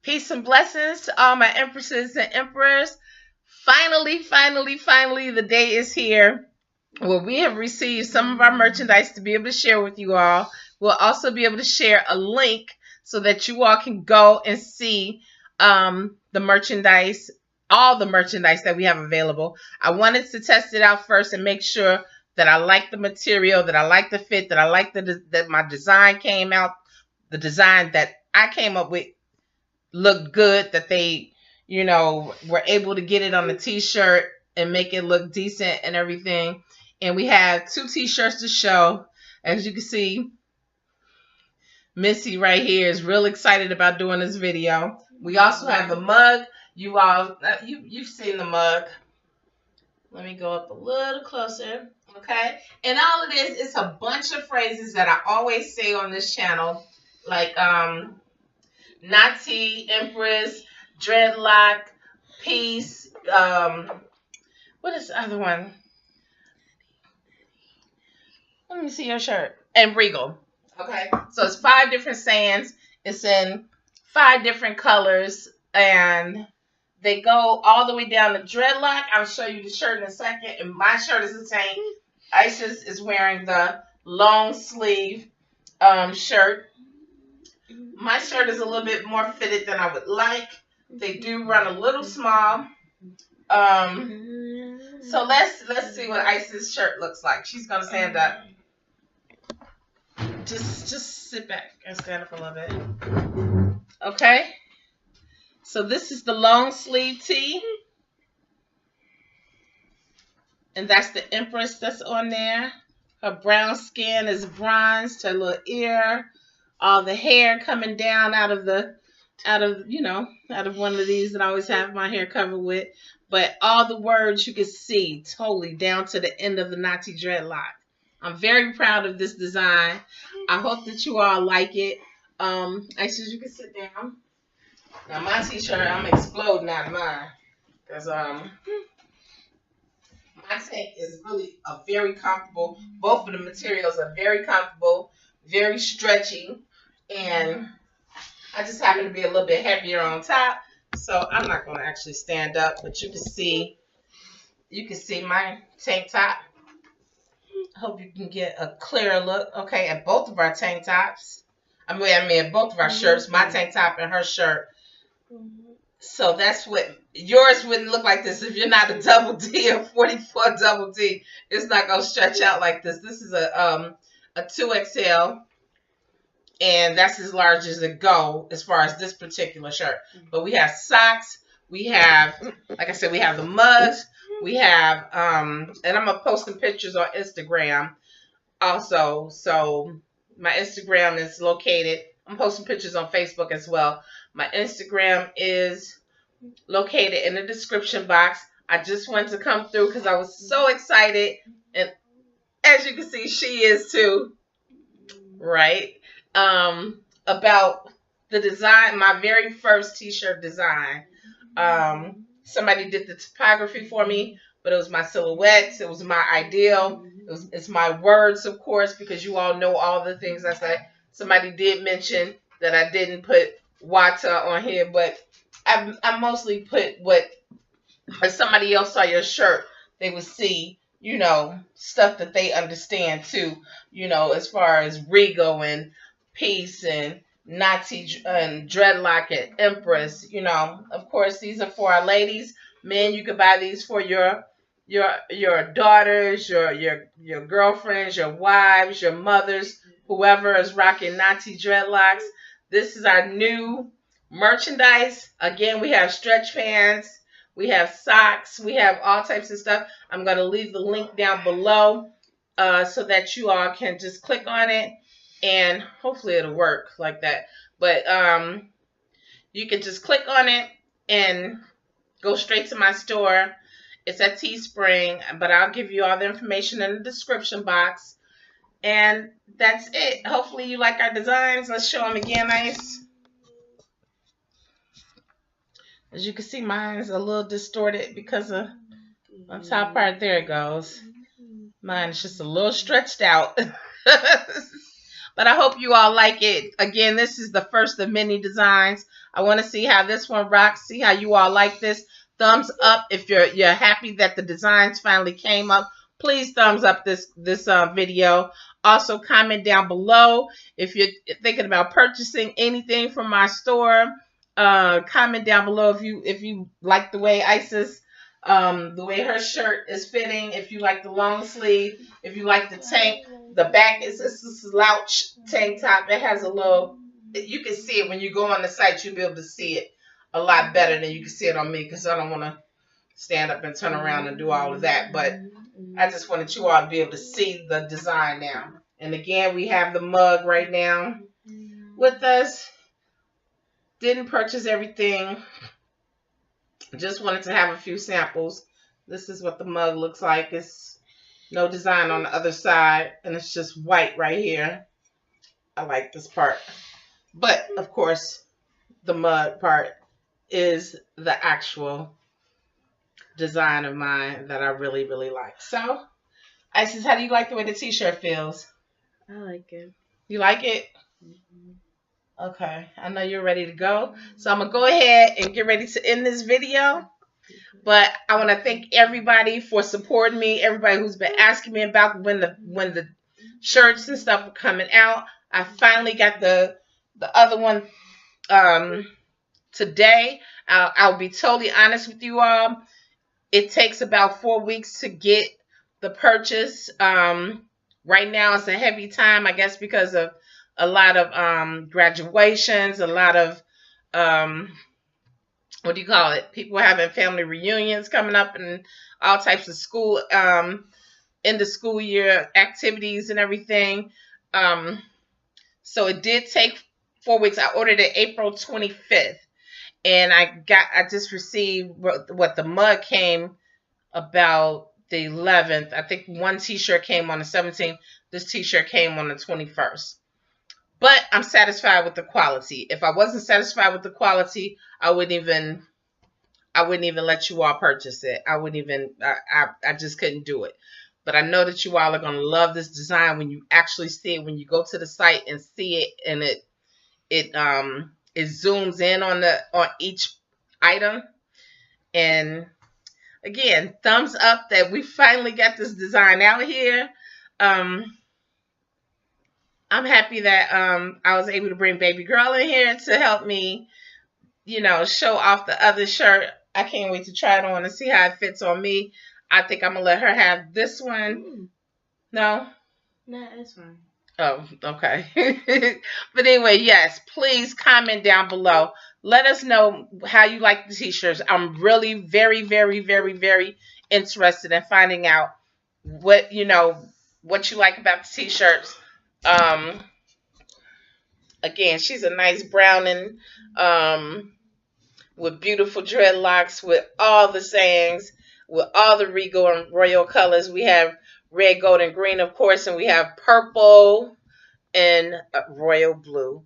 Peace and blessings to all my empresses and emperors. Finally, the day is here where we have received some of our merchandise to be able to share with you all. We'll also be able to share a link so that you all can go and see the merchandise, all the merchandise that we have available. I wanted to test it out first and make sure that I like the material, that I like the fit, that I like that my design came out, the design that I came up with looked good, that they, were able to get it on the t-shirt and make it look decent and everything. And we have 2 t-shirts to show. As you can see, Missy right here is real excited about doing this video. We also have the mug. You all, you've seen the mug. Let me go up a little closer. Okay. And all of this is a bunch of phrases that I always say on this channel. Like, Natty, Empress, Dreadlock, Peace, what is the other one? Let me see your shirt. And Regal. Okay. So it's 5 different sayings. It's in 5 different colors. And they go all the way down to Dreadlock. I'll show you the shirt in a second. And my shirt is the same. Isis is wearing the long sleeve shirt. My shirt is a little bit more fitted than I would like. They do run a little small. So let's see what Isis' shirt looks like. She's gonna stand up. Just sit back and stand up a little bit. Okay. So this is the long sleeve tee. And that's the Empress that's on there. Her brown skin is bronzed, her little ear. All the hair coming down out of one of these that I always have my hair covered with. But all the words you can see totally down to the end of the Natty dreadlock. I'm very proud of this design. I hope that you all like it. Actually, you can sit down. Now my t-shirt, I'm exploding out of mine. Because my tank is really a very comfortable. Both of the materials are very comfortable, very stretchy. And I just happen to be a little bit heavier on top, so I'm not going to actually stand up. But you can see my tank top. I hope you can get a clearer look. Okay, at both of our tank tops. I mean at both of our shirts, my tank top and her shirt. So that's what yours wouldn't look like this if you're not a double D or 44 double D. It's not going to stretch out like this. This is a 2XL. And that's as large as it go as far as this particular shirt. But we have socks. We have, like I said, we have the mugs. We have, and I'm going to post some pictures on Instagram also. So my Instagram is located. I'm posting pictures on Facebook as well. My Instagram is located in the description box. I just wanted to come through because I was so excited. And as you can see, she is too. Right? About the design, my very first t-shirt design. Somebody did the typography for me, but it was my silhouettes. It was my ideal. It's my words, of course, because you all know all the things I say. Somebody did mention that I didn't put HOTTT on here, but I mostly put what, if somebody else saw your shirt, they would see, stuff that they understand too, as far as Regal and Peace and Natty and Dreadlock and Empress. Of course, these are for our ladies. Men, you can buy these for your daughters, your girlfriends, your wives, your mothers, whoever is rocking Natty dreadlocks. This is our new merchandise. Again, we have stretch pants, we have socks, we have all types of stuff. I'm going to leave the link down below so that you all can just click on it. And hopefully it'll work like that. But you can just click on it and go straight to my store. It's at Teespring, but I'll give you all the information in the description box. And that's it. Hopefully you like our designs. Let's show them again, Ice. As you can see, mine is a little distorted because of on top part. There it goes. Mine is just a little stretched out. But I hope you all like it. Again, this is the first of many designs. I want to see how this one rocks. See how you all like this. Thumbs up if you're happy that the designs finally came up. Please thumbs up this video. Also, comment down below if you're thinking about purchasing anything from my store. Comment down below if you like the way Isis, the way her shirt is fitting. If you like the long sleeve, if you like the tank, the back is a slouch tank top. It has a little. You can see it when you go on the site. You'll be able to see it a lot better than you can see it on me because I don't want to stand up and turn around and do all of that. But I just wanted you all to be able to see the design now. And again, we have the mug right now with us. Didn't purchase everything. Just wanted to have a few samples. This is what the mug looks like. It's no design on the other side. And it's just white right here. I like this part. But, of course, the mug part is the actual design of mine that I really, really like. So, Isis, how do you like the way the t-shirt feels? I like it. You like it? Mm-hmm. Okay. I know you're ready to go. So I'm going to go ahead and get ready to end this video. But I want to thank everybody for supporting me. Everybody who's been asking me about when the shirts and stuff are coming out. I finally got the other one today. I'll be totally honest with you all. It takes about 4 weeks to get the purchase. Right now it's a heavy time, I guess, because of a lot of graduations, a lot of what do you call it? People having family reunions coming up and all types of school end of school year activities and everything. So it did take 4 weeks. I ordered it April 25th. And I just received what the mug came about the 11th. I think one t-shirt came on the 17th. This t-shirt came on the 21st. But I'm satisfied with the quality. If I wasn't satisfied with the quality, I wouldn't even let you all purchase it. I just couldn't do it. But I know that you all are going to love this design when you actually see it, when you go to the site and see it, and it zooms in on each item. And again, thumbs up that we finally got this design out here. I'm happy that I was able to bring baby girl in here to help me, show off the other shirt. I can't wait to try it on and see how it fits on me. I think I'm gonna let her have this one. No? No, it's fine. Oh, okay. But anyway, yes, please comment down below. Let us know how you like the t-shirts. I'm really very, very, very, very interested in finding out what you like about the t-shirts. Again, she's a nice browning with beautiful dreadlocks, with all the sayings, with all the regal and royal colors. We have red, gold, and green, of course, and we have purple and royal blue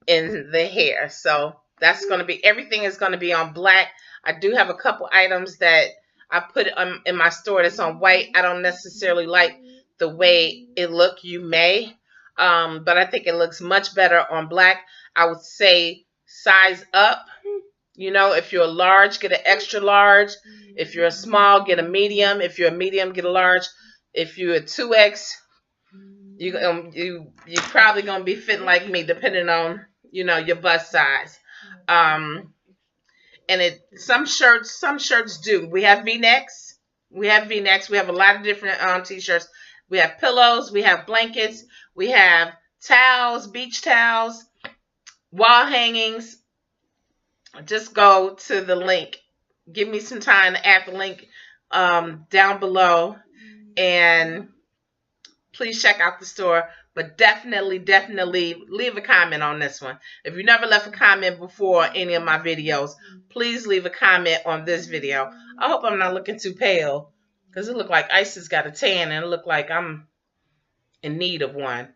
in the hair. So that's going to be, everything is going to be on black. I do have a couple items that I put in my store that's on white. I don't necessarily like the way it look. You may, but I think it looks much better on black. I would say size up. If you're a large, get an extra large. If you're a small, get a medium. If you're a medium, get a large. If you're a 2X, you probably gonna be fitting like me, depending on your bust size. And some shirts do. We have V-necks. We have a lot of different t-shirts. We have pillows. We have blankets. We have towels, beach towels, wall hangings. Just go to the link. Give me some time to add the link down below, and please check out the store. But definitely leave a comment on this one. If you never left a comment before any of my videos, please leave a comment on this video. I hope I'm not looking too pale, because it looked like Isis got a tan, and it looked like I'm in need of one.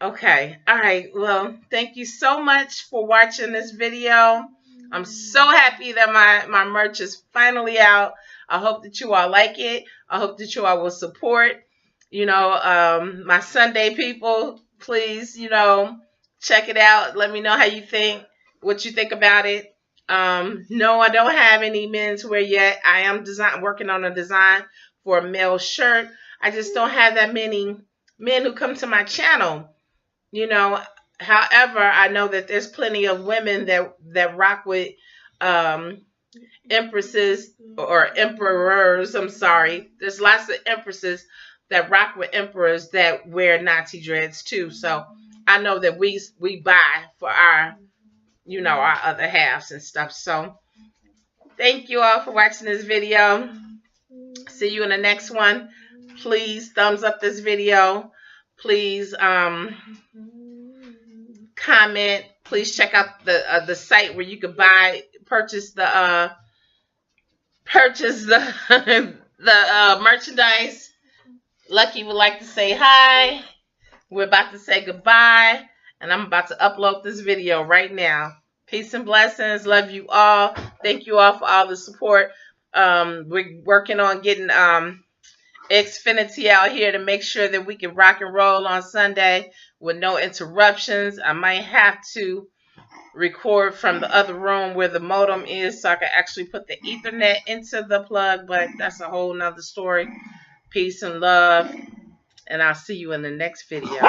Okay. All right. Well, thank you so much for watching this video. I'm so happy that my merch is finally out. I hope that you all like it. I hope that you all will support, my Sunday people. please, you know, check it out. Let me know how you think, what you think about it. No, I don't have any men's wear yet. I am working on a design for a male shirt. I just don't have that many men who come to my channel, you know. However, I know that there's plenty of women that rock with um, empresses or emperors. I'm sorry. There's lots of empresses that rock with emperors that wear Natty dreads too. So I know that we buy for our, you know, our other halves and stuff. So thank you all for watching this video. See you in the next one. Please thumbs up this video. Please comment. Please check out the site where you can purchase the the merchandise. Lucky would like to say hi. We're about to say goodbye, and I'm about to upload this video right now. Peace and blessings. Love you all. Thank you all for all the support. We're working on getting Xfinity out here to make sure that we can rock and roll on Sunday with no interruptions. I might have to record from the other room where the modem is so I can actually put the Ethernet into the plug, but that's a whole nother story. Peace and love, and I'll see you in the next video.